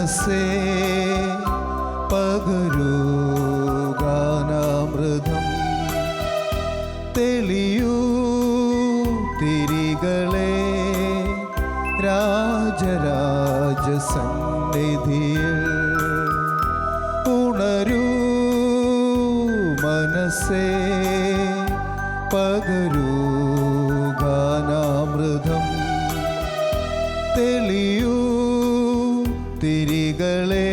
മനസ്സേ പകരൂ ഗാനാമൃതം. തെളിയൂ തിരികളെ രാജരാജ സന്നിധിയിൽ. ഉണരൂ മനസ്സേ പകരൂ ഗാനാമൃതം. തെളിയൂ തിരികളെ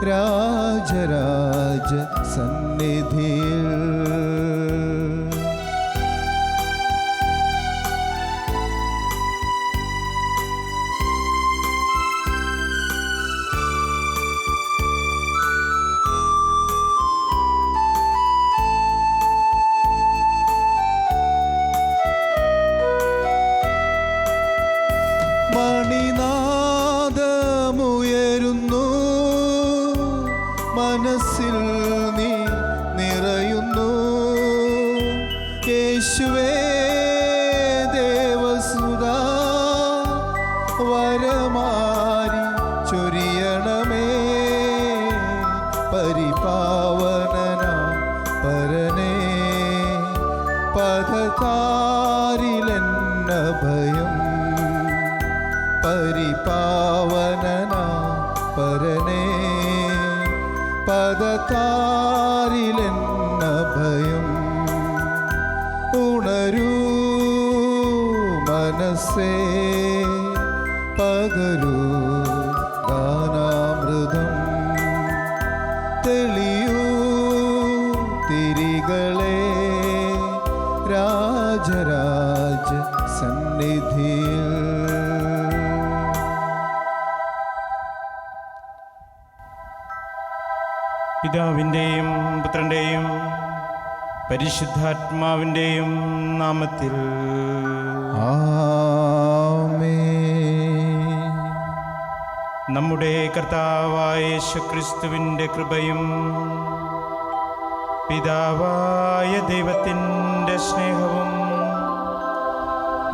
രാജരാജ സന്നിധിയിൽ. മണിനാദമുയരുന്നു, മനസ്സിൽ നീ നിറയുന്നു. യേശുവേ ദേവസുതാ വരമാരി ചൊരിയണമേ. പരിപാവനനാ പരനേ പദതാരിലെന്ന ഭയം. പരിപാവനനാ പരനേ പദതാരിലെന്ന ഭയം. ഉണരൂ മനസ്സേ പകരൂ ഗാനാമൃതം. തെളിയൂ തിരികളെ രാജരാജ സന്നിധിയിൽ. പിതാവിൻ്റെയും പുത്രൻ്റെയും പരിശുദ്ധാത്മാവിൻ്റെയും നാമത്തിൽ ആമേൻ. നമ്മുടെ കർത്താവായ യേശുക്രിസ്തുവിൻ്റെ കൃപയും പിതാവായ ദൈവത്തിൻ്റെ സ്നേഹവും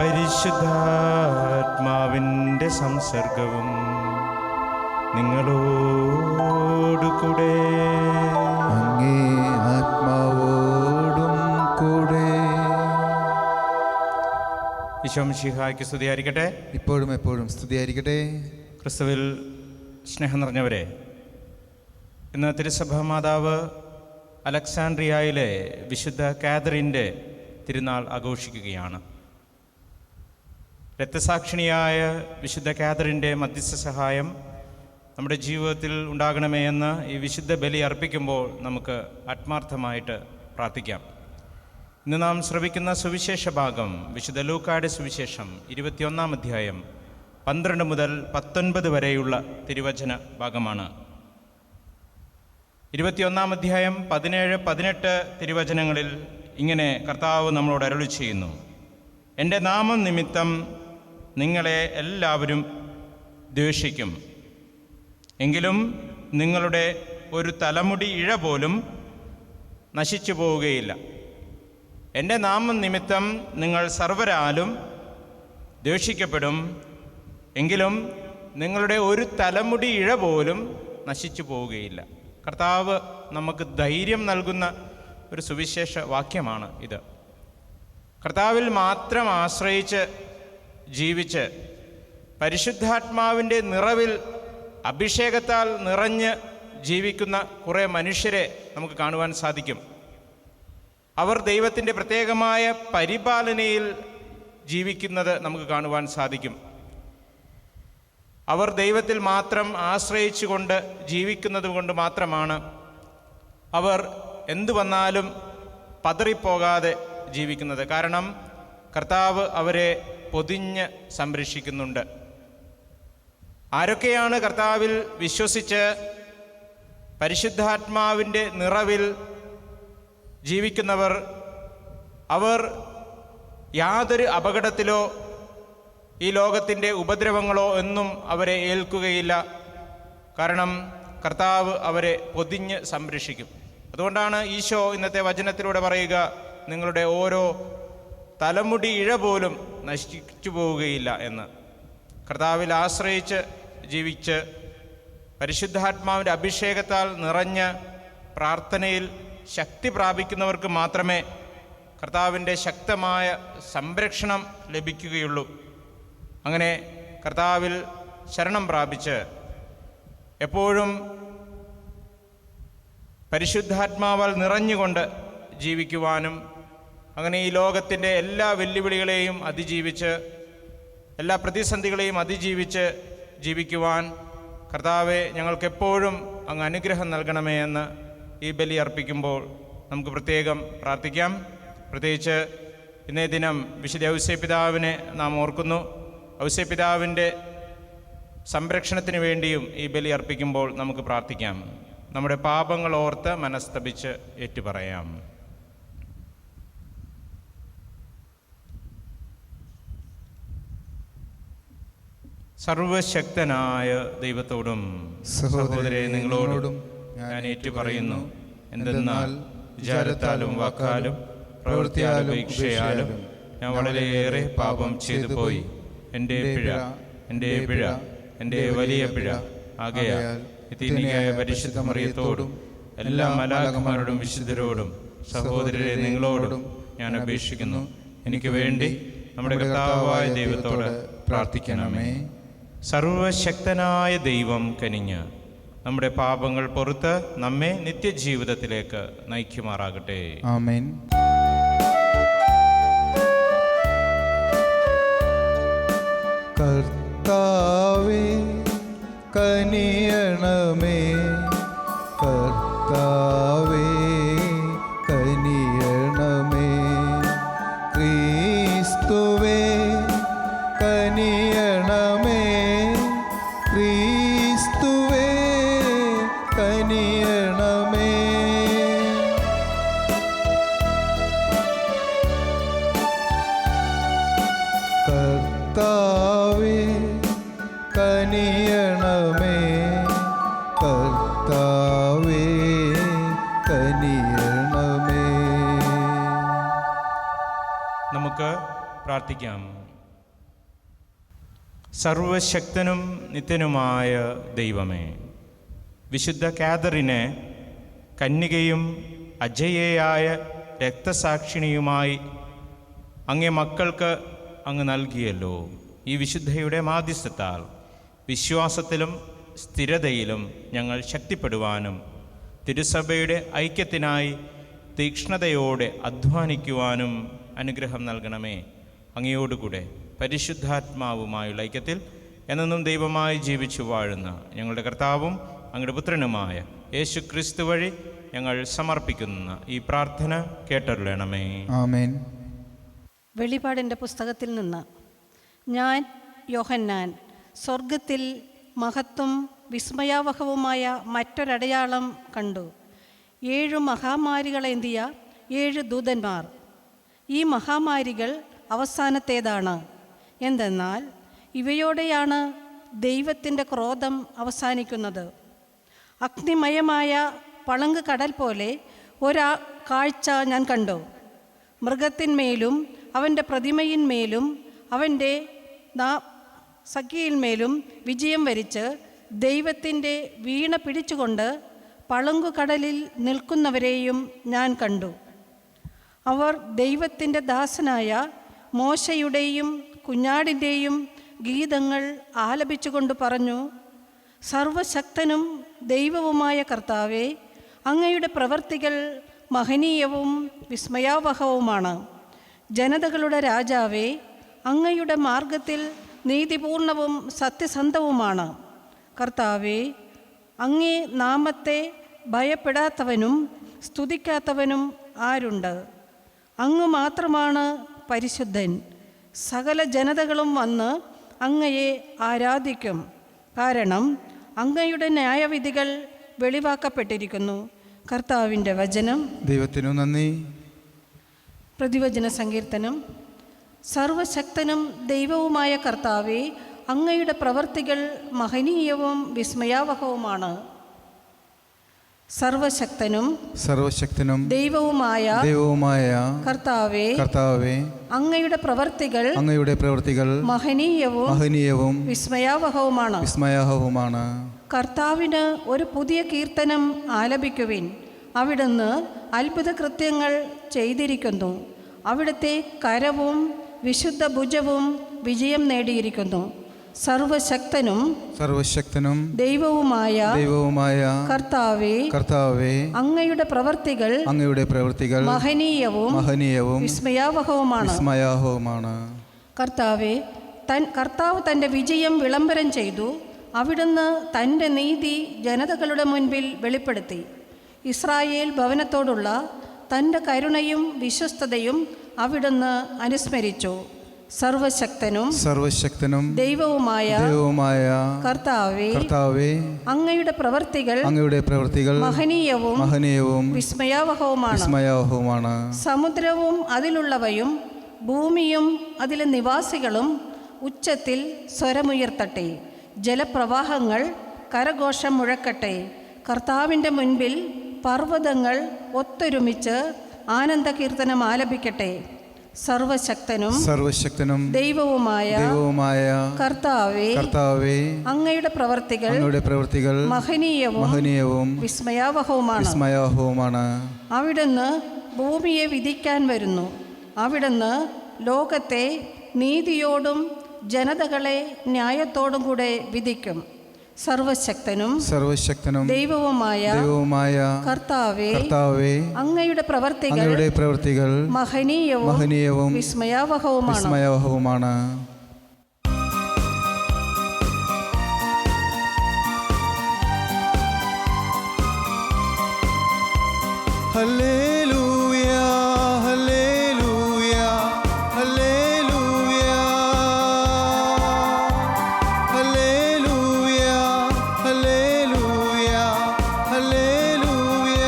പരിശുദ്ധാത്മാവിൻ്റെ സംസർഗവും നിങ്ങളോടുകൂടെ അങ്ങേ ആത്മാവോടും കൂടെ. ഈശോ മിശിഹായ്ക്ക് സ്തുതിയായിരിക്കട്ടെ. ഇപ്പോഴും എപ്പോഴും സ്തുതിയായിരിക്കട്ടെ. ക്രിസ്തുവിൽ സ്നേഹം നിറഞ്ഞവരെ, ഇന്ന് തിരുസഭാ മാതാവ് അലക്സാൻഡ്രിയയിലെ വിശുദ്ധ കാതറിൻ്റെ തിരുനാൾ ആഘോഷിക്കുകയാണ്. രക്തസാക്ഷിണിയായ വിശുദ്ധ കാതറിൻ്റെ മധ്യസ്ഥ സഹായം നമ്മുടെ ജീവിതത്തിൽ ഉണ്ടാകണമേ എന്ന് ഈ വിശുദ്ധ ബലി അർപ്പിക്കുമ്പോൾ നമുക്ക് ആത്മാർത്ഥമായിട്ട് പ്രാർത്ഥിക്കാം. ഇന്ന് നാം ശ്രവിക്കുന്ന സുവിശേഷ ഭാഗം വിശുദ്ധ ലൂക്കായുടെ സുവിശേഷം 21-ാം അധ്യായം 12 മുതൽ 19 വരെയുള്ള തിരുവചന ഭാഗമാണ്. 21-ാം അധ്യായം 17-18 തിരുവചനങ്ങളിൽ ഇങ്ങനെ കർത്താവ് നമ്മളോട് അരുളി ചെയ്യുന്നു: എൻ്റെ നാമം നിമിത്തം നിങ്ങളെ എല്ലാവരും ദ്വേഷിക്കും, എങ്കിലും നിങ്ങളുടെ ഒരു തലമുടി ഇഴ പോലും നശിച്ചു പോവുകയില്ല. എൻ്റെ നാമം നിമിത്തം നിങ്ങൾ സർവ്വരാലും ദ്വേഷിക്കപ്പെടും, എങ്കിലും നിങ്ങളുടെ ഒരു തലമുടി ഇഴ പോലും നശിച്ചു പോവുകയില്ല. കർത്താവ് നമുക്ക് ധൈര്യം നൽകുന്ന ഒരു സുവിശേഷ വാക്യമാണ് ഇത്. കർത്താവിൽ മാത്രം ആശ്രയിച്ച് ജീവിച്ച് പരിശുദ്ധാത്മാവിൻ്റെ നിറവിൽ അഭിഷേകത്താൽ നിറഞ്ഞ് ജീവിക്കുന്ന കുറേ മനുഷ്യരെ നമുക്ക് കാണുവാൻ സാധിക്കും. അവർ ദൈവത്തിൻ്റെ പ്രത്യേകമായ പരിപാലനയിൽ ജീവിക്കുന്നത് നമുക്ക് കാണുവാൻ സാധിക്കും. അവർ ദൈവത്തിൽ മാത്രം ആശ്രയിച്ചുകൊണ്ട് ജീവിക്കുന്നത് കൊണ്ട് മാത്രമാണ് അവർ എന്തു വന്നാലും പതറിപ്പോകാതെ ജീവിക്കുന്നത്. കാരണം കർത്താവ് അവരെ പൊതിഞ്ഞ് സംരക്ഷിക്കുന്നുണ്ട്. ആരൊക്കെയാണ് കർത്താവിൽ വിശ്വസിച്ച് പരിശുദ്ധാത്മാവിൻ്റെ നിറവിൽ ജീവിക്കുന്നവർ? അവർ യാതൊരു അപകടത്തിലോ ഈ ലോകത്തിൻ്റെ ഉപദ്രവങ്ങളോ ഒന്നും അവരെ ഏൽക്കുകയില്ല. കാരണം കർത്താവ് അവരെ പൊതിഞ്ഞ് സംരക്ഷിക്കും. അതുകൊണ്ടാണ് ഈശോ ഇന്നത്തെ വചനത്തിലൂടെ പറയുക, നിങ്ങളുടെ ഓരോ തലമുടി ഇഴ പോലും നശിച്ചു പോവുകയില്ല എന്ന്. കർത്താവിൽ ആശ്രയിച്ച് ജീവിച്ച് പരിശുദ്ധാത്മാവിൻ്റെ അഭിഷേകത്താൽ നിറഞ്ഞ പ്രാർത്ഥനയിൽ ശക്തി പ്രാപിക്കുന്നവർക്ക് മാത്രമേ കർത്താവിൻ്റെ ശക്തമായ സംരക്ഷണം ലഭിക്കുകയുള്ളൂ. അങ്ങനെ കർത്താവിൽ ശരണം പ്രാപിച്ച് എപ്പോഴും പരിശുദ്ധാത്മാവാൽ നിറഞ്ഞുകൊണ്ട് ജീവിക്കുവാനും അങ്ങനെ ഈ ലോകത്തിൻ്റെ എല്ലാ വെല്ലുവിളികളെയും അതിജീവിച്ച് എല്ലാ പ്രതിസന്ധികളെയും അതിജീവിച്ച് ജീവിക്കുവാൻ കർത്താവെ ഞങ്ങൾക്കെപ്പോഴും അങ്ങ് അനുഗ്രഹം നൽകണമേ എന്ന് ഈ ബലി അർപ്പിക്കുമ്പോൾ നമുക്ക് പ്രത്യേകം പ്രാർത്ഥിക്കാം. പ്രത്യേകിച്ച് ഇന്നേ ദിനം വിശുദ്ധ ഔസേപ്പിതാവിനെ നാം ഓർക്കുന്നു. ഔസേപ്പിതാവിൻ്റെ സംരക്ഷണത്തിന് വേണ്ടിയും ഈ ബലി അർപ്പിക്കുമ്പോൾ നമുക്ക് പ്രാർത്ഥിക്കാം. നമ്മുടെ പാപങ്ങൾ ഓർത്ത് മനസ്തപിച്ച് ഏറ്റുപറയാം. സർവശക്തനായ ദൈവത്തോടും സഹോദരരെ നിങ്ങളോടും ഞാൻ ഏറ്റുപറയുന്നു. എന്തെന്നാൽ വിചാരത്താലും വാക്കാലും പ്രവൃത്തിയാലും ഉപേക്ഷയാലും ഞാൻ വളരെയേറെ പാപം ചെയ്തു പോയി. എൻ്റെ പിഴ എൻ്റെ വലിയ പിഴ ആകയാൽ നിത്യനിയായ പരിശുദ്ധ മറിയത്തോടും എല്ലാ മാലാഖമാരോടും വിശുദ്ധരോടും സഹോദരരെ നിങ്ങളോടും ഞാൻ അപേക്ഷിക്കുന്നു. എനിക്ക് വേണ്ടി നമ്മുടെ കർത്താവായ ദൈവത്തോട് പ്രാർത്ഥിക്കണമേ. സർവശക്തനായ ദൈവം കനിഞ്ഞ് നമ്മുടെ പാപങ്ങൾ പൊറുത്ത് നമ്മെ നിത്യജീവിതത്തിലേക്ക് നയിക്കുമാറാകട്ടെ. ആമേൻ. കർത്താവേ കനിയണമേ, കർത്താവേ കനിയണമേ, ക്രിസ്തുവേ കനിയണമേ, ക്രിസ്തുവേ കനിയണമേ. കർത്താവേ കനിയണമേ, കർത്താവേ കനിയണമേ. നമുക്ക് പ്രാർത്ഥിക്കാം. സർവശക്തനും നിത്യനുമായ ദൈവമേ, വിശുദ്ധ കാതറിനെ കന്യകയും അജയേയായ രക്തസാക്ഷിണിയുമായി അങ്ങേ മക്കൾക്ക് അങ്ങ് നൽകിയല്ലോ. ഈ വിശുദ്ധയുടെ മാധ്യസ്ഥത്താൽ വിശ്വാസത്തിലും സ്ഥിരതയിലും ഞങ്ങൾ ശക്തിപ്പെടുവാനും തിരുസഭയുടെ ഐക്യത്തിനായി തീക്ഷ്ണതയോടെ അധ്വാനിക്കുവാനും അനുഗ്രഹം നൽകണമേ. അങ്ങയോടുകൂടെ പരിശുദ്ധാത്മാവുമായുള്ള ഐക്യത്തിൽ എന്നെന്നും ദൈവമായി ജീവിച്ചു വാഴുന്ന ഞങ്ങളുടെ കർത്താവും അങ്ങയുടെ പുത്രനുമായ യേശു ക്രിസ്തു വഴി ഞങ്ങൾ സമർപ്പിക്കുന്ന ഈ പ്രാർത്ഥന കേട്ടരുളണമേ. ആമേൻ. വെളിപാടിൻ്റെ പുസ്തകത്തിൽ നിന്ന് ഞാൻ യോഹന്നാൻ സ്വർഗത്തിൽ മഹത്വം വിസ്മയാവഹവുമായ മറ്റൊരടയാളം കണ്ടു. 7 മഹാമാരികളേന്തിയ 7 ദൂതന്മാർ. ഈ മഹാമാരികൾ അവസാനത്തേതാണ്. എന്തെന്നാൽ ഇവയോടെയാണ് ദൈവത്തിൻ്റെ ക്രോധം അവസാനിക്കുന്നത്. അഗ്നിമയമായ പളങ്ക് കടൽ പോലെ കാഴ്ച ഞാൻ കണ്ടു. മൃഗത്തിന്മേലും അവൻ്റെ പ്രതിമയിന്മേലും അവൻ്റെ സഖിയിന്മേലും വിജയം വരിച്ച് ദൈവത്തിൻ്റെ വീണ പിടിച്ചുകൊണ്ട് പളുങ്കുകടലിൽ നിൽക്കുന്നവരെയും ഞാൻ കണ്ടു. അവർ ദൈവത്തിൻ്റെ ദാസനായ മോശയുടെയും കുഞ്ഞാടിൻ്റെയും ഗീതങ്ങൾ ആലപിച്ചുകൊണ്ട് പറഞ്ഞു: സർവശക്തനും ദൈവവുമായ കർത്താവേ, അങ്ങയുടെ പ്രവൃത്തികൾ മഹനീയവും വിസ്മയാവഹവുമാണ്. ജനതകളുടെ രാജാവേ, അങ്ങയുടെ മാർഗത്തിൽ നീതിപൂർണവും സത്യസന്ധവുമാണ്. കർത്താവേ, അങ്ങേ നാമത്തെ ഭയപ്പെടാത്തവനും സ്തുതിക്കാത്തവനും ആരുണ്ട്? അങ്ങ് മാത്രമാണ് പരിശുദ്ധൻ. സകല ജനതകളും വന്ന് അങ്ങയെ ആരാധിക്കും. കാരണം അങ്ങയുടെ ന്യായവിധികൾ വെളിവാക്കപ്പെട്ടിരിക്കുന്നു. കർത്താവിൻ്റെ വചനം. ദൈവത്തിനു നന്ദി. പ്രതിവചന സങ്കീർത്തനം. സർവശക്തനും ദൈവവുമായ കർത്താവേ, അങ്ങയുടെ പ്രവൃത്തികൾ മഹനീയവും വിസ്മയാവഹവുമാണ്. സർവശക്തനും ദൈവവുമായ കർത്താവേ, അങ്ങയുടെ പ്രവൃത്തികൾ മഹനീയവും വിസ്മയാവഹവുമാണ്. കർത്താവിന് ഒരു പുതിയ കീർത്തനം ആലപിക്കുവിൻ. അവിടുന്ന് അത്ഭുത കൃത്യങ്ങൾ ചെയ്തിരിക്കുന്നു. അവിടുത്തെ കരവും വിശുദ്ധ ഭുജവും വിജയം നേടിയിരിക്കുന്നു. സർവശക്തനും ദൈവവുമായ കർത്താവേ, അങ്ങയുടെ പ്രവൃത്തികൾ മഹനീയവും വിസ്മയാവഹവുമാണ്. കർത്താവ് തൻ്റെ വിജയം വിളംബരം ചെയ്തു. അവിടുന്ന് തൻ്റെ നീതി ജനതകളുടെ മുൻപിൽ വെളിപ്പെടുത്തി. ഇസ്രായേൽ ഭവനത്തോടുള്ള തൻ്റെ കരുണയും വിശ്വസ്തതയും അവിടുന്ന് അനുസ്മരിച്ചു. സർവശക്തനും ദൈവവുമായ കർത്താവേ, അങ്ങയുടെ പ്രവൃത്തികൾ മഹനീയവും വിസ്മയാവഹവുമാണ്. സമുദ്രവും അതിലുള്ളവയും ഭൂമിയും അതിലെ നിവാസികളും ഉച്ചത്തിൽ സ്വരമുയർത്തട്ടെ. ജലപ്രവാഹങ്ങൾ കരഘോഷം മുഴക്കട്ടെ. കർത്താവിൻ്റെ മുൻപിൽ പർവ്വതങ്ങൾ ഒത്തൊരുമിച്ച് ആനന്ദകീർത്തനം ആലപിക്കട്ടെ. സർവശക്തനും ദൈവവുമായ കർത്താവേ, അങ്ങയുടെ പ്രവൃത്തികൾ മഹനീയവും വിസ്മയാവഹവുമാണ്. അവിടുന്ന് ഭൂമിയെ വിധിക്കാൻ വരുന്നു. അവിടുന്ന് ലോകത്തെ നീതിയോടും ജനതകളെ ന്യായത്തോടും കൂടെ വിധിക്കും. സർവശക്തനും ദൈവവുമായ കർത്താവേ, അങ്ങയുടെ പ്രവൃത്തികൾ മഹനീയവും വിസ്മയാവഹവുമാണ്. ഹല്ലേലൂയ, ഹല്ലേലൂയ, ഹല്ലേലൂയ, ഹല്ലേലൂയ, ഹല്ലേലൂയ, ഹല്ലേലൂയ.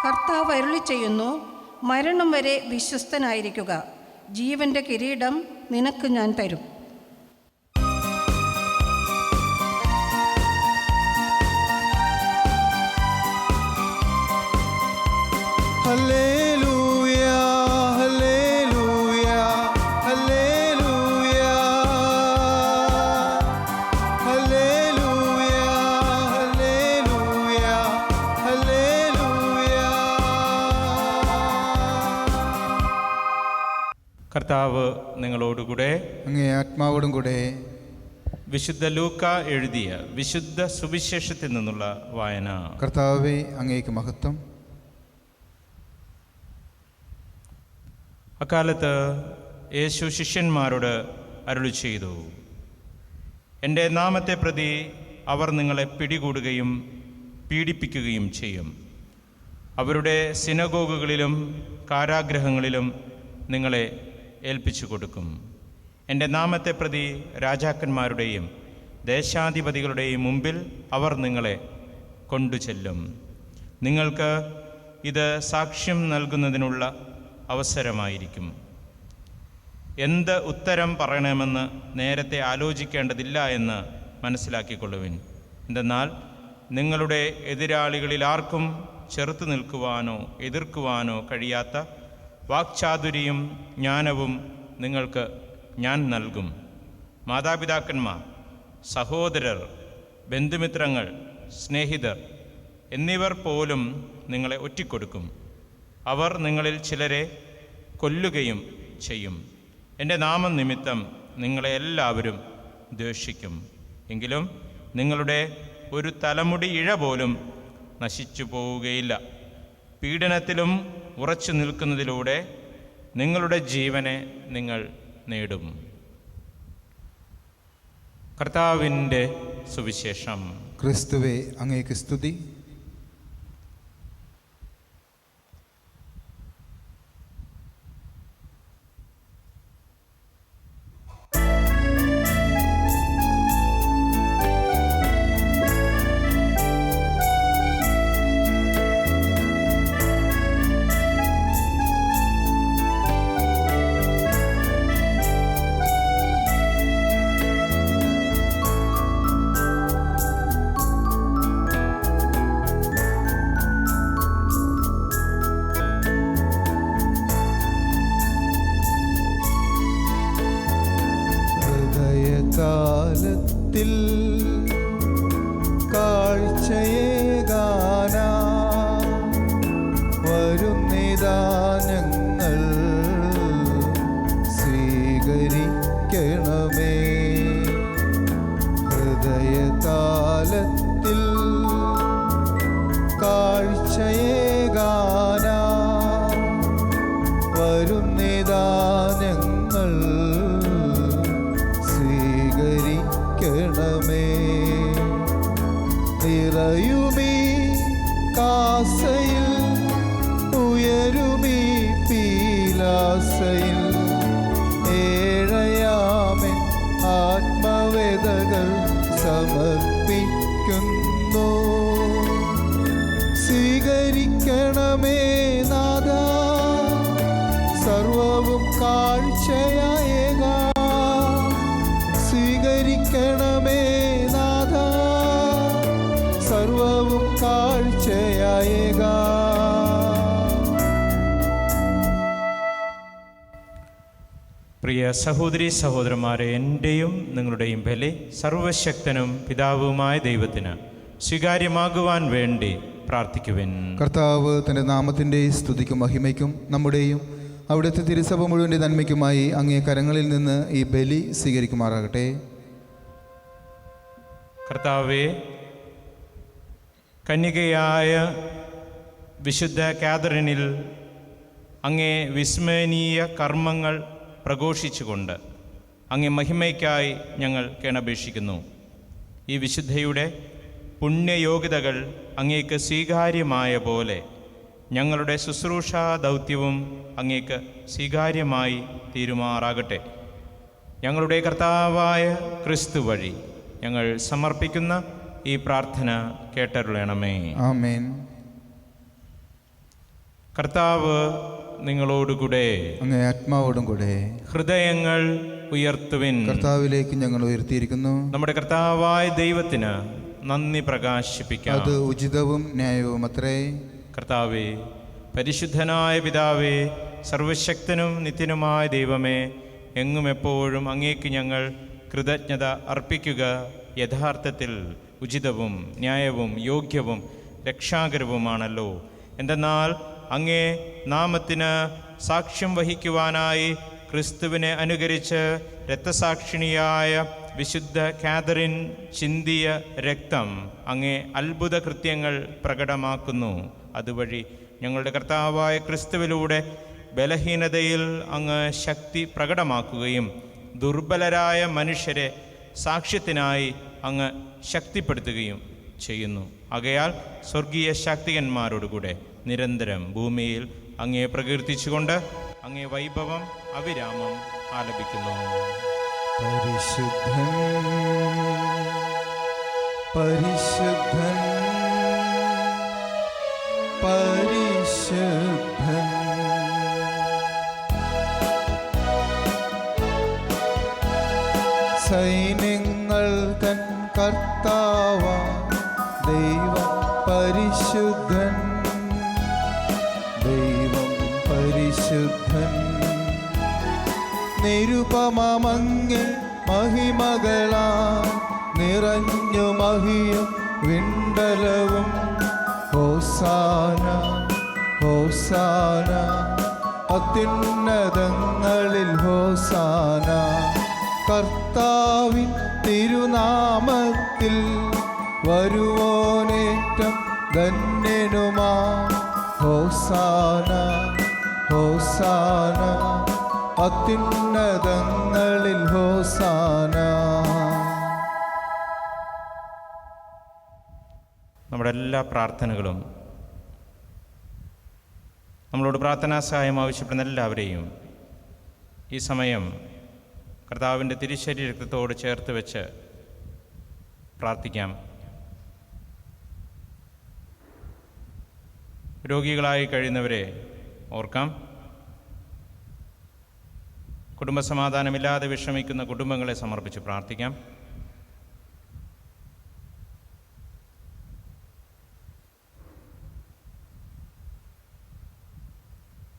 കർത്താവ് അരുളി ചെയ്യുന്നു, മരണം വരെ വിശ്വസ്തനായിരിക്കുക. ജീവന്റെ കിരീടം നിനക്ക് ഞാൻ തരും. ഹല്ലേലൂയ, ഹല്ലേലൂയ, ഹല്ലേലൂയ, ഹല്ലേലൂയ, ഹല്ലേലൂയ, ഹല്ലേലൂയ. കർത്താവ് നിങ്ങളോടുകൂടെ, അങ്ങേ ആത്മാവോടും കൂടെ. വിശുദ്ധ ലൂക്ക എഴുതിയ വിശുദ്ധ സുവിശേഷത്തിൽ നിന്നുള്ള വായന. കർത്താവേ, അങ്ങേക്ക് മഹത്വം. അക്കാലത്ത് യേശു ശിഷ്യന്മാരോട് അരുളി ചെയ്തു, എൻ്റെ നാമത്തെ പ്രതി അവർ നിങ്ങളെ പിടികൂടുകയും പീഡിപ്പിക്കുകയും ചെയ്യും. അവരുടെ സിനഗോഗുകളിലും കാരാഗൃഹങ്ങളിലും നിങ്ങളെ ഏൽപ്പിച്ചു കൊടുക്കും. എൻ്റെ നാമത്തെ പ്രതി രാജാക്കന്മാരുടെയും ദേശാധിപതികളുടെയും മുമ്പിൽ അവർ നിങ്ങളെ കൊണ്ടുചെല്ലും. നിങ്ങൾക്ക് ഇത് സാക്ഷ്യം നൽകുന്നതിനുള്ള അവസരമായിരിക്കും. എന്ത് ഉത്തരം പറയണമെന്ന് നേരത്തെ ആലോചിക്കേണ്ടതില്ല എന്ന് മനസ്സിലാക്കിക്കൊള്ളുവിൻ. എന്തെന്നാൽ നിങ്ങളുടെ എതിരാളികളിൽ ആർക്കും ചെറുത്തു നിൽക്കുവാനോ എതിർക്കുവാനോ കഴിയാത്ത വാക്ചാതുരിയും ജ്ഞാനവും നിങ്ങൾക്ക് ഞാൻ നൽകും. മാതാപിതാക്കന്മാർ, സഹോദരർ, ബന്ധുമിത്രങ്ങൾ, സ്നേഹിതർ എന്നിവർ പോലും നിങ്ങളെ ഒറ്റിക്കൊടുക്കും. അവർ നിങ്ങളിൽ ചിലരെ കൊല്ലുകയും ചെയ്യും. എൻ്റെ നാമം നിമിത്തം നിങ്ങളെ എല്ലാവരും ദ്വേഷിക്കും. എങ്കിലും നിങ്ങളുടെ ഒരു തലമുടി ഇഴ പോലും നശിച്ചു പോവുകയില്ല. പീഡനത്തിലും ഉറച്ചു നിൽക്കുന്നതിലൂടെ നിങ്ങളുടെ ജീവനെ നിങ്ങൾ നേടും. കർത്താവിൻ്റെ സുവിശേഷം. ക്രിസ്തുവേ, അങ്ങേക്ക് സ്തുതി. കാലത്തിൽ കാഴ്ചയേകാനാ വരുന്നിതാ ഞങ്ങൾ സ്വീകരിക്കണമേ. ഹൃദയതാലത്തിൽ കാഴ്ചയേകാനാ വരുന്നിതാ ഞങ്ങൾ സ്വീകരിക്കണമേ. നിറയുമീ കാസയിൽ ഉയരുമീ പീലാസയിൽ ഏഴയാമെ ആത്മവേദകൾ സമർപ്പിക്കുന്നു. സ്വീകരിക്കണമേ നാഥ സർവവും കാഴ്ചയായേകാ. സ്വീകരിക്കണമേ നാഥ സർവവും കാഴ്ചയായേകാ. പ്രിയ സഹോദരി സഹോദരന്മാരെ, എൻ്റെയും നിങ്ങളുടെയും ബലി സർവശക്തനും പിതാവുമായ ദൈവത്തിന് സ്വീകാര്യമാകുവാൻ വേണ്ടി പ്രാർത്ഥിക്കുവിൻ. കർത്താവ് തൻ്റെ നാമത്തിൻ്റെ സ്തുതിക്കും മഹിമയ്ക്കും നമ്മുടെയും അവിടുത്തെ തിരുസഭ മുഴുവൻ്റെ നന്മയ്ക്കുമായി അങ്ങേ കരങ്ങളിൽ നിന്ന് ഈ ബലി സ്വീകരിക്കുമാറാകട്ടെ. കർത്താവേ, കന്യകയായ വിശുദ്ധ കാതറിനിൽ അങ്ങേ വിസ്മരണീയ കർമ്മങ്ങൾ പ്രഘോഷിച്ചുകൊണ്ട് അങ്ങേ മഹിമയ്ക്കായി ഞങ്ങൾ കേണപേക്ഷിക്കുന്നു. ഈ വിശുദ്ധയുടെ പുണ്യയോഗ്യതകൾ അങ്ങേക്ക് സ്വീകാര്യമായ പോലെ ഞങ്ങളുടെ ശുശ്രൂഷാ ദൗത്യവും അങ്ങേക്ക് സ്വീകാര്യമായി തീരുമാറാകട്ടെ. ഞങ്ങളുടെ കർത്താവായ ക്രിസ്തു വഴി ഞങ്ങൾ സമർപ്പിക്കുന്ന ഈ പ്രാർത്ഥന കേട്ടരുളണമേ. ആമേൻ. കർത്താവ് നിങ്ങളോടുകൂടെ, അങ്ങേ ആത്മാവോടും കൂടെ. ഹൃദയങ്ങൾ ഉയർത്തുവിൻ. കർത്താവിലേക്ക് ഞങ്ങൾ ഉയർത്തിയിരിക്കുന്നു. നമ്മുടെ കർത്താവായ ദൈവത്തിന് നന്ദി പ്രകാശിപ്പിക്കാം. അത് ഉചിതവും ന്യായവും അത്രേ. കർത്താവേ, പരിശുദ്ധനായ പിതാവേ, സർവശക്തനും നിത്യനുമായ ദൈവമേ, എങ്ങും എപ്പോഴും അങ്ങേക്ക് ഞങ്ങൾ കൃതജ്ഞത അർപ്പിക്കുക യഥാർത്ഥത്തിൽ ഉചിതവും ന്യായവും യോഗ്യവും രക്ഷാകരവുമാണല്ലോ. എന്തെന്നാൽ അങ്ങേ നാമത്തിന് സാക്ഷ്യം വഹിക്കുവാനായി ക്രിസ്തുവിനെ അനുകരിച്ച് രക്തസാക്ഷിണിയായ വിശുദ്ധ കാതറിൻ ചിന്തിയ രക്തം അങ്ങേ അത്ഭുത കൃത്യങ്ങൾ പ്രകടമാക്കുന്നു. അതുവഴി ഞങ്ങളുടെ കർത്താവായ ക്രിസ്തുവിലൂടെ ബലഹീനതയിൽ അങ്ങ് ശക്തി പ്രകടമാക്കുകയും ദുർബലരായ മനുഷ്യരെ സാക്ഷ്യത്തിനായി അങ്ങ് ശക്തിപ്പെടുത്തുകയും ചെയ്യുന്നു. ആകയാൽ സ്വർഗീയ ശാക്തികന്മാരോടുകൂടെ നിരന്തരം ഭൂമിയിൽ അങ്ങയെ പ്രകീർത്തിച്ചുകൊണ്ട് അങ്ങേ വൈഭവം അവിരാമം ആലപിക്കുന്നു. പരിശുദ്ധൻ പരിശുദ്ധൻ പരിശുദ്ധൻ സൈന്യങ്ങൾ തൻ കർത്താവ ദൈവം പരിശുദ്ധൻ, ദൈവം പരിശുദ്ധൻ. നിരുപമങ്ങേ മഹിമകളാ നിറഞ്ഞു മഹിയും വിണ്ടലവും. ഹോസാന ഹോസാന അത്യുന്നതങ്ങളിൽ ഹോസാന. കർത്താവിൻ തിരുനാമത്തിൽ വരുവോനേറ്റം ധന്യനുമാ. ഹോസാന ഹോസാന അത്യുന്നതങ്ങളിൽ ഹോസാന. നമ്മുടെ എല്ലാ പ്രാർത്ഥനകളും നമ്മളോട് പ്രാർത്ഥനാ സഹായം ആവശ്യപ്പെടുന്ന എല്ലാവരെയും ഈ സമയം കർത്താവിൻ്റെ തിരുശരീര രക്തത്തോട് ചേർത്ത് വെച്ച് പ്രാർത്ഥിക്കാം. രോഗികളായി കഴിയുന്നവരെ ഓർക്കാം. കുടുംബസമാധാനമില്ലാതെ വിഷമിക്കുന്ന കുടുംബങ്ങളെ സമർപ്പിച്ച് പ്രാർത്ഥിക്കാം.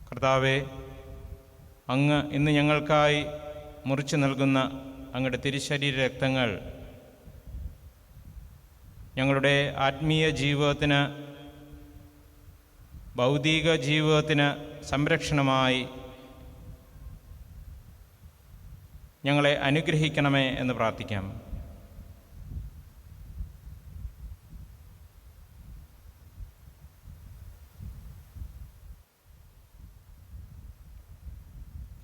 കർത്താവേ, അങ്ങ് ഇന്ന് ഞങ്ങൾക്കായി മുറിച്ചു നൽകുന്ന അങ്ങയുടെ തിരുശരീര രക്തങ്ങൾ ഞങ്ങളുടെ ആത്മീയ ജീവിതത്തിന്, ഭൗതിക ജീവിതത്തിന് സംരക്ഷണമായി ഞങ്ങളെ അനുഗ്രഹിക്കണമേ എന്ന് പ്രാർത്ഥിക്കാം.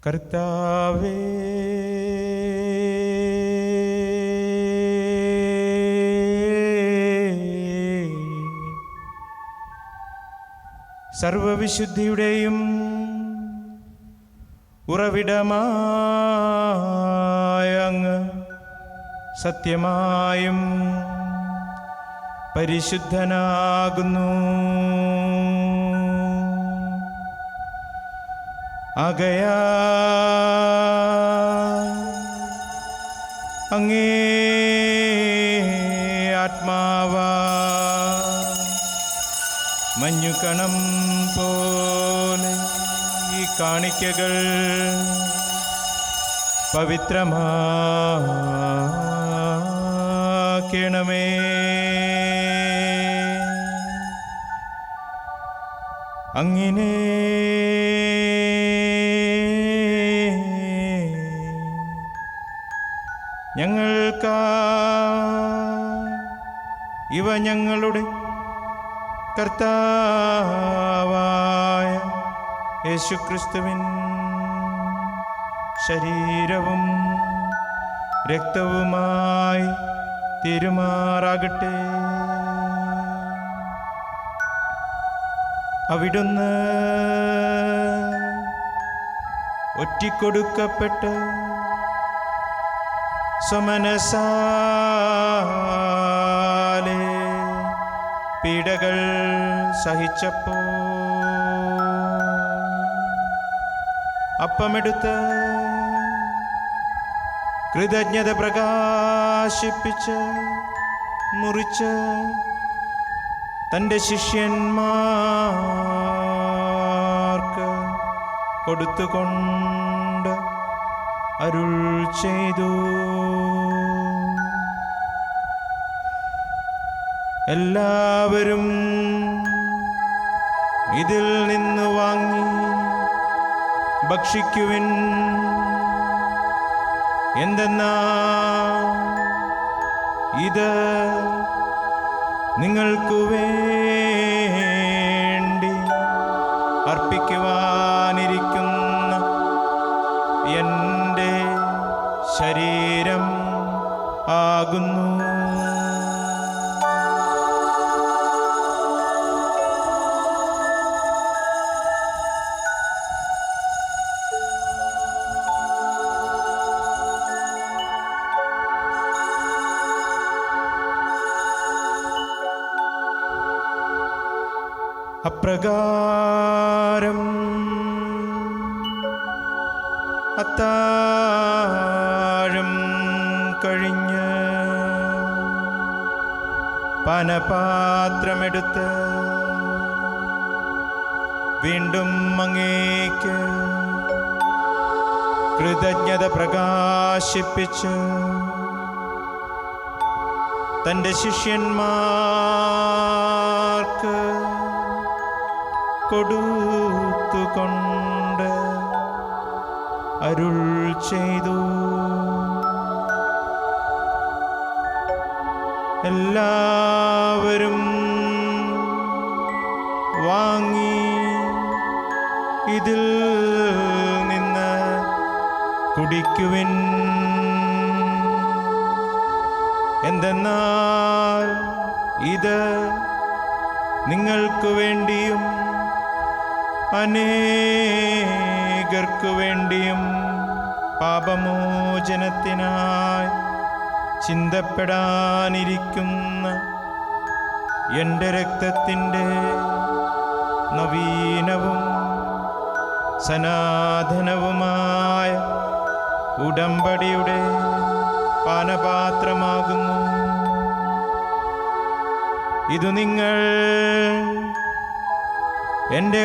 കർത്താവേ, സർവവിശുദ്ധിയുടെയും ഉറവിടമായ അങ്ങ് സത്യമായും പരിശുദ്ധനാകുന്നു. ആകയാൽ അങ്ങേ ആത്മാവാ മഞ്ഞുകണം പോലെ ഈ കാണിക്കകൾ പവിത്രമാക്കണമേ. അങ്ങനെ ഞങ്ങൾക്ക് ഇവ ഞങ്ങളുടെ കർത്താവായ യേശുക്രിസ്തുവിൻ ശരീരവും രക്തവുമായി തീരുമാറാകട്ടെ. അവിടുന്ന് ഒറ്റിക്കൊടുക്കപ്പെട്ട് സ്വമനസാലെ പീഡകൾ സഹിച്ചപ്പോൾ അപ്പമെടുത്ത് കൃതജ്ഞത പ്രകാശിപ്പിച്ച് മുറിച്ച് തൻ്റെ ശിഷ്യന്മാർക്ക് കൊടുത്തുകൊണ്ട് അരുൾ ചെയ്തു. എല്ലാവരും ഇതിൽ നിന്ന് വാങ്ങി ഭക്ഷിക്കുവിൻ. എന്തെന്നാൽ ഇത് നിങ്ങൾക്കു വേണ്ടി അർപ്പിക്കുവാനിരിക്കുന്ന എൻ്റെ ശരീരം ആകുന്നു. അപ്രകാരം അത്താഴം കഴിഞ്ഞ് പാനപാത്രമെടുത്ത് വീണ്ടും അങ്ങേക്ക് കൃതജ്ഞത പ്രകാശിപ്പിച്ച് തൻ്റെ ശിഷ്യന്മാർക്ക് കൊടുത്തുകൊണ്ട് അരുൾ ചെയ്തു. എല്ലാവരും വാങ്ങി ഇതിൽ നിന്ന് കുടിക്കുവിൻ. എന്തെന്നാൽ ഇത് നിങ്ങൾക്ക് വേണ്ടിയും അനേകർക്കു വേണ്ടിയും പാപമോചനത്തിനായി ചിന്തപ്പെടാനിരിക്കുന്ന എൻ്റെ രക്തത്തിൻ്റെ നവീനവും സനാതനവുമായ ഉടമ്പടിയുടെ പാനപാത്രമാകുന്നു. ഇതു നിങ്ങൾ എൻ്റെ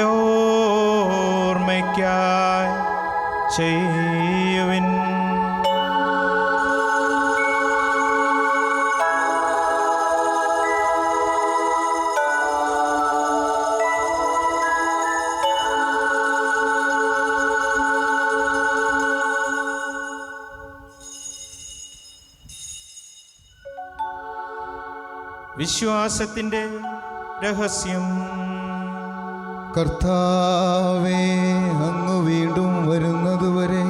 ഓർമ്മയ്ക്കായി ചെയ്യുവിൻ. വിശ്വാസത്തിൻ്റെ രഹസ്യം. കർത്താവേ, അങ്ങ് വീണ്ടും വരുന്നതുവരെ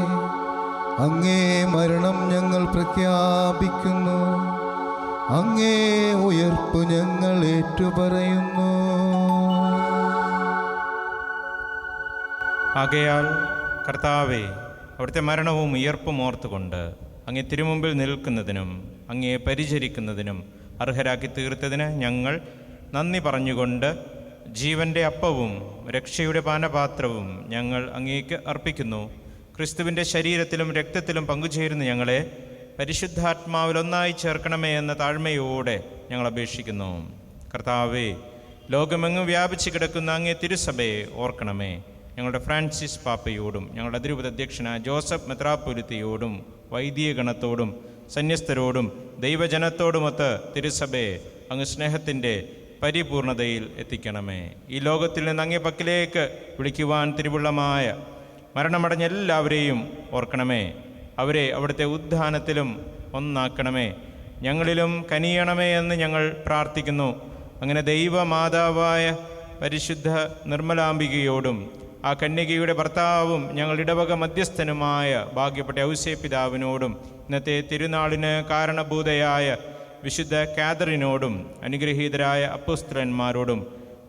അങ്ങേ മരണം ഞങ്ങൾ പ്രഖ്യാപിക്കുന്നു, അങ്ങേ ഉയർപ്പ് ഞങ്ങൾ ഏറ്റുപറയുന്നു. ആകയാൽ കർത്താവേ, അവിടുത്തെ മരണവും ഉയർപ്പും ഓർത്തുകൊണ്ട് അങ്ങേ തിരുമുമ്പിൽ നിൽക്കുന്നതിനും അങ്ങേ പരിചരിക്കുന്നതിനും അർഹരാക്കി തീർത്തതിന് ഞങ്ങൾ നന്ദി പറഞ്ഞുകൊണ്ട് ജീവൻ്റെ അപ്പവും രക്ഷയുടെ പാനപാത്രവും ഞങ്ങൾ അങ്ങേക്ക് അർപ്പിക്കുന്നു. ക്രിസ്തുവിൻ്റെ ശരീരത്തിലും രക്തത്തിലും പങ്കുചേരുന്ന ഞങ്ങളെ പരിശുദ്ധാത്മാവിൽ ഒന്നായി ചേർക്കണമേ എന്ന താഴ്മയോടെ ഞങ്ങൾ അപേക്ഷിക്കുന്നു. കർത്താവേ, ലോകമെങ്ങും വ്യാപിച്ചു കിടക്കുന്ന അങ്ങേ തിരുസഭയെ ഓർക്കണമേ. ഞങ്ങളുടെ ഫ്രാൻസിസ് പാപ്പയോടും ഞങ്ങളുടെ അതിരൂപത അധ്യക്ഷനായ ജോസഫ് മെത്രാപ്പൊലിത്തയോടും വൈദികഗണത്തോടും സന്യസ്തരോടും ദൈവജനത്തോടുമൊത്ത് തിരുസഭയെ അങ്ങ് സ്നേഹത്തിൻ്റെ പരിപൂർണതയിൽ എത്തിക്കണമേ. ഈ ലോകത്തിൽ നിന്ന് അങ്ങേ പക്കലേക്ക് വിളിക്കുവാൻ തിരുവുള്ളമായ മരണമടഞ്ഞ എല്ലാവരെയും ഓർക്കണമേ. അവരെ അവിടുത്തെ ഉദ്ധാനത്തിലും ഒന്നാക്കണമേ. ഞങ്ങളിലും കനിയണമേ എന്ന് ഞങ്ങൾ പ്രാർത്ഥിക്കുന്നു. അങ്ങനെ ദൈവമാതാവായ പരിശുദ്ധ നിർമ്മലാംബികയോടും ആ കന്യകയുടെ ഭർത്താവും ഞങ്ങൾ ഇടവക മധ്യസ്ഥനുമായ ഭാഗ്യപ്പെട്ട ഔസേപ്പിതാവിനോടും ഇന്നത്തെ തിരുനാളിന് കാരണഭൂതയായ വിശുദ്ധ കാതറിനോടും അനുഗ്രഹീതരായ അപ്പോസ്തലന്മാരോടും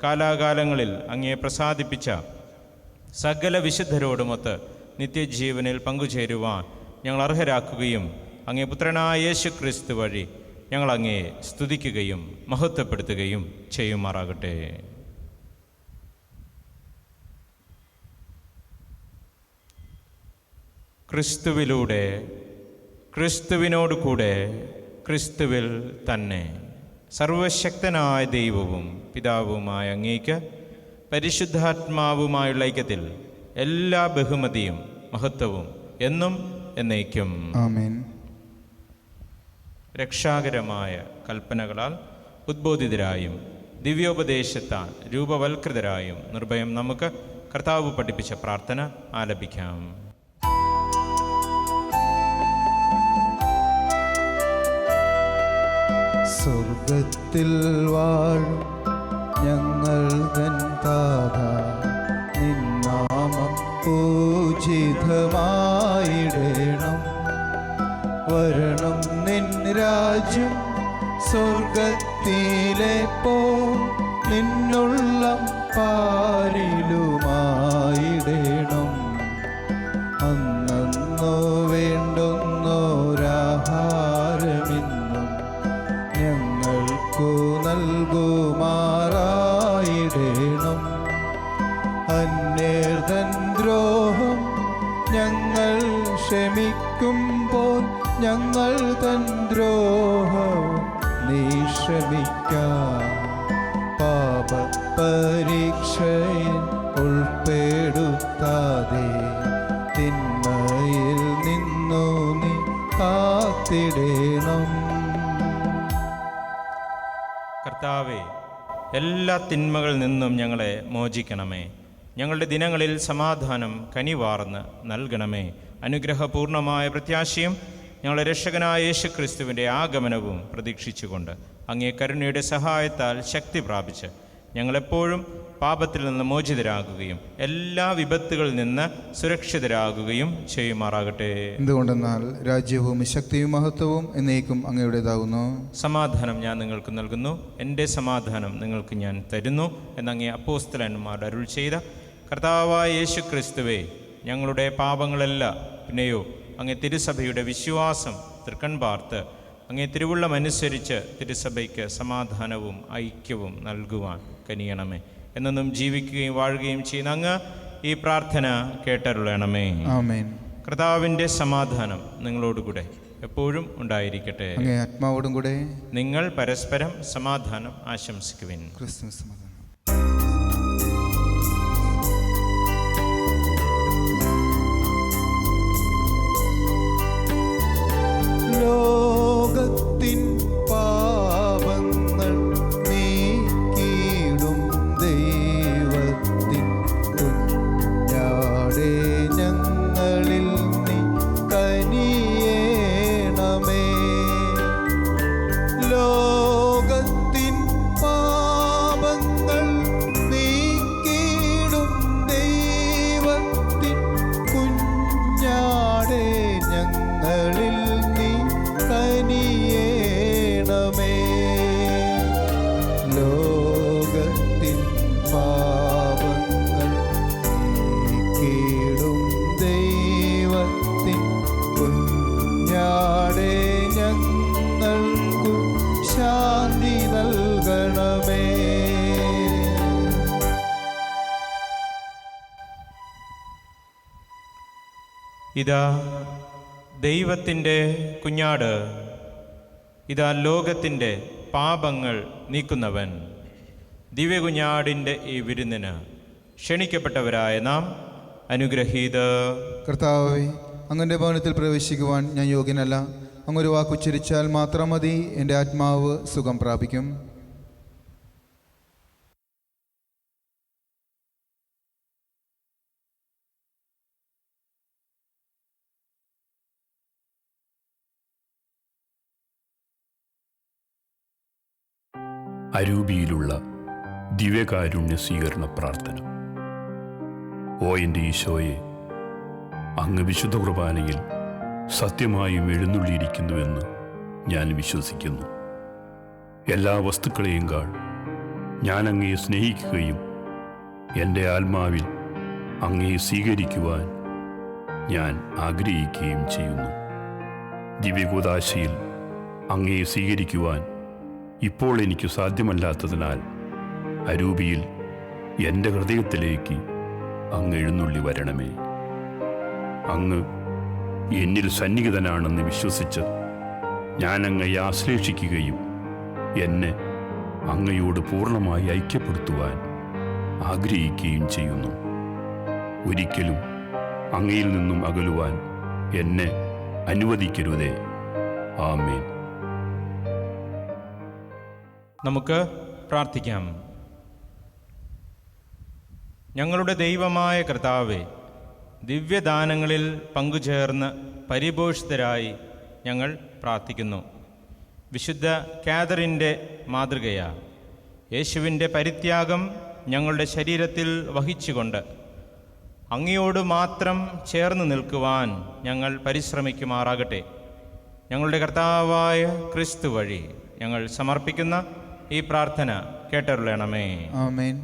കാലാകാലങ്ങളിൽ അങ്ങേ പ്രസാദിപ്പിച്ച സകല വിശുദ്ധരോടുമൊത്ത് നിത്യജീവനിൽ പങ്കുചേരുവാൻ ഞങ്ങൾ അർഹരാക്കുകയും അങ്ങേ പുത്രനായ യേശു ക്രിസ്തു വഴി ഞങ്ങൾ അങ്ങേ സ്തുതിക്കുകയും മഹത്വപ്പെടുത്തുകയും ചെയ്യുമാറാകട്ടെ. ക്രിസ്തുവിലൂടെ, ക്രിസ്തുവിനോട് കൂടെ, ക്രിസ്തുവിൽ തന്നെ സർവശക്തനായ ദൈവവും പിതാവുമായ അങ്ങേക്ക് പരിശുദ്ധാത്മാവുമായുള്ള ഐക്യത്തിൽ എല്ലാ ബഹുമതിയും മഹത്വവും എന്നും എന്നേക്കും ആമേൻ. രക്ഷാകരമായ കൽപ്പനകളാൽ ഉദ്ബോധിതരായും ദിവ്യോപദേശത്താൽ രൂപവൽകൃതരായും നിർഭയം നമുക്ക് കർത്താവ് പഠിപ്പിച്ച പ്രാർത്ഥന ആലപിക്കാം. സ്വർഗത്തിൽ വാഴും ഞങ്ങൾ തൻ താത, നിന്നാമം പൂജിതമായിടേണം. വരണം നിൻ രാജ്യം സ്വർഗത്തിലെ പോ, നിന്നുള്ള പാരിലുമായിടേണം. അന്നു വേണ്ടുന്നോരാഹാരമിന്നും ഞങ്ങൾക്കു നൽകുമാറായിടേണം. അന്യർതൻ ദ്രോഹം ഞങ്ങൾ ക്ഷമിക്കുമ്പോൾ ഞങ്ങൾ തൻ ദ്രോഹം നീ ക്ഷമിക്കാം. പാപപരീക്ഷയിൽ ഉൾപ്പെടുത്താതെ തിന്മയിൽ നിന്നു നീ കാത്തിടേണം. കർത്താവേ, എല്ലാ തിന്മകളിൽ നിന്നും ഞങ്ങളെ മോചിക്കണമേ. ഞങ്ങളുടെ ദിനങ്ങളിൽ സമാധാനം കനിവാർന്ന് നൽകണമേ. അനുഗ്രഹപൂർണമായ പ്രത്യാശയും ഞങ്ങളുടെ രക്ഷകനായ യേശു ക്രിസ്തുവിൻ്റെ ആഗമനവും പ്രതീക്ഷിച്ചുകൊണ്ട് അങ്ങേ കരുണയുടെ സഹായത്താൽ ശക്തി പ്രാപിച്ച് ഞങ്ങളെപ്പോഴും പാപത്തിൽ നിന്ന് മോചിതരാകുകയും എല്ലാ വിപത്തുകളിൽ നിന്ന് സുരക്ഷിതരാകുകയും ചെയ്യുമാറാകട്ടെ. എന്തുകൊണ്ടെന്നാൽ രാജ്യവും ശക്തിയും മഹത്വവും എന്നേക്കും അങ്ങയുടേതാകുന്നു. സമാധാനം ഞാൻ നിങ്ങൾക്ക് നൽകുന്നു, എൻ്റെ സമാധാനം നിങ്ങൾക്ക് ഞാൻ തരുന്നു എന്നങ്ങേ അപ്പോസ്തലന്മാർ അരുൾ ചെയ്ത കർത്താവായ യേശു ക്രിസ്തുവേ, ഞങ്ങളുടെ പാപങ്ങളെല്ലാം പിന്നെയോ അങ്ങേ തിരുസഭയുടെ വിശ്വാസം തൃക്കൺ പാർത്ത് അങ്ങേ തിരുവുള്ളമനുസരിച്ച് തിരുസഭയ്ക്ക് സമാധാനവും ഐക്യവും നൽകുവാൻ കനിയണമേ. എന്നും ജീവിക്കുകയും വാഴുകയും ചെയ്യുന്ന അങ്ങ് ഈ പ്രാർത്ഥന കേട്ടരുളണമേ. ആമേൻ. കർത്താവിൻ്റെ സമാധാനം നിങ്ങളോടുകൂടെ എപ്പോഴും ഉണ്ടായിരിക്കട്ടെ. അങ്ങേ ആത്മാവോടും കൂടെ. നിങ്ങൾ പരസ്പരം സമാധാനം ആശംസിക്കുവിൻ. ക്രിസ്തുവിന് സമാധാനം. ലോകത്തിൻ പാപങ്ങൾ നീക്കിയിടും ദൈവത്തിൻ കുഞ്ഞാടേ, ഞങ്ങളിൽ നീ കനിയേണമേ. ലോകത്തിൻ ഇതാ ദൈവത്തിൻ്റെ കുഞ്ഞാട്, ഇതാ ലോകത്തിൻ്റെ പാപങ്ങൾ നീക്കുന്നവൻ. ദിവ്യകുഞ്ഞാടിൻ്റെ ഈ വിരുന്നിന് ക്ഷണിക്കപ്പെട്ടവരായ നാം അനുഗ്രഹീത. കർത്താവേ, അങ്ങൻ്റെ ഭവനത്തിൽ പ്രവേശിക്കുവാൻ ഞാൻ യോഗ്യനല്ല. അങ്ങൊരു വാക്കുച്ചരിച്ചാൽ മാത്രം മതി, എൻ്റെ ആത്മാവ് സുഖം പ്രാപിക്കും. അരൂപിയിലുള്ള ദിവ്യകാരുണ്യ സ്വീകരണ പ്രാർത്ഥന. ഓ എൻ്റെ ഈശോയെ, അങ്ങ് വിശുദ്ധ കുർബാനയിൽ സത്യമായും എഴുന്നള്ളിയിരിക്കുന്നുവെന്ന് ഞാൻ വിശ്വസിക്കുന്നു. എല്ലാ വസ്തുക്കളെയും കാൾ ഞാൻ അങ്ങയെ സ്നേഹിക്കുകയും എൻ്റെ ആത്മാവിൽ അങ്ങയെ സ്വീകരിക്കുവാൻ ഞാൻ ആഗ്രഹിക്കുകയും ചെയ്യുന്നു. ദിവ്യകൂദാശയിൽ അങ്ങയെ സ്വീകരിക്കുവാൻ ഇപ്പോൾ എനിക്ക് സാധ്യമല്ലാത്തതിനാൽ അരൂപിയിൽ എൻ്റെ ഹൃദയത്തിലേക്ക് അങ്ങ് എഴുന്നള്ളി വരണമേ. അങ്ങ് എന്നിൽ സന്നിഹിതനാണെന്ന് വിശ്വസിച്ച് ഞാൻ അങ്ങയെ ആശ്ലേഷിക്കുകയും എന്നെ അങ്ങയോട് പൂർണ്ണമായി ഐക്യപ്പെടുത്തുവാൻ ആഗ്രഹിക്കുകയും ചെയ്യുന്നു. ഒരിക്കലും അങ്ങയിൽ നിന്നും അകലുവാൻ എന്നെ അനുവദിക്കരുതേ. ആമേൻ. നമുക്ക് പ്രാർത്ഥിക്കാം. ഞങ്ങളുടെ ദൈവമായ കർത്താവേ, ദിവ്യദാനങ്ങളിൽ പങ്കുചേർന്ന് പരിപോഷിതരായി ഞങ്ങൾ പ്രാർത്ഥിക്കുന്നു. വിശുദ്ധ കാതറിൻ്റെ മാതൃകയാ യേശുവിൻ്റെ പരിത്യാഗം ഞങ്ങളുടെ ശരീരത്തിൽ വഹിച്ചുകൊണ്ട് അങ്ങയോട് മാത്രം ചേർന്ന് നിൽക്കുവാൻ ഞങ്ങൾ പരിശ്രമിക്കുമാറാകട്ടെ. ഞങ്ങളുടെ കർത്താവായ ക്രിസ്തു വഴി ഞങ്ങൾ സമർപ്പിക്കുന്ന ഈ പ്രാർത്ഥന കേട്ടരുളണമേ. ആമേൻ.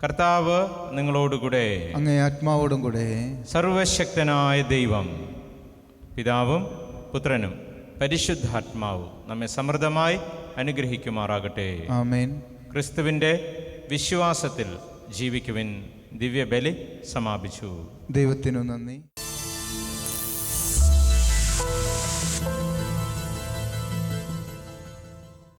കർത്താവ് നിങ്ങളോടുകൂടെ, അങ്ങേ ആത്മാവോടും കൂടെ. സർവശക്തനായ ദൈവം പിതാവും പുത്രനും പരിശുദ്ധാത്മാവും നമ്മെ സമൃദ്ധമായി അനുഗ്രഹിക്കുമാറാകട്ടെ. ആമേൻ. ക്രിസ്തുവിൻ്റെ വിശ്വാസത്തിൽ ജീവിക്കുവിൻ. ദിവ്യബലി സമാപിച്ചു. ദൈവത്തിനു നന്ദി.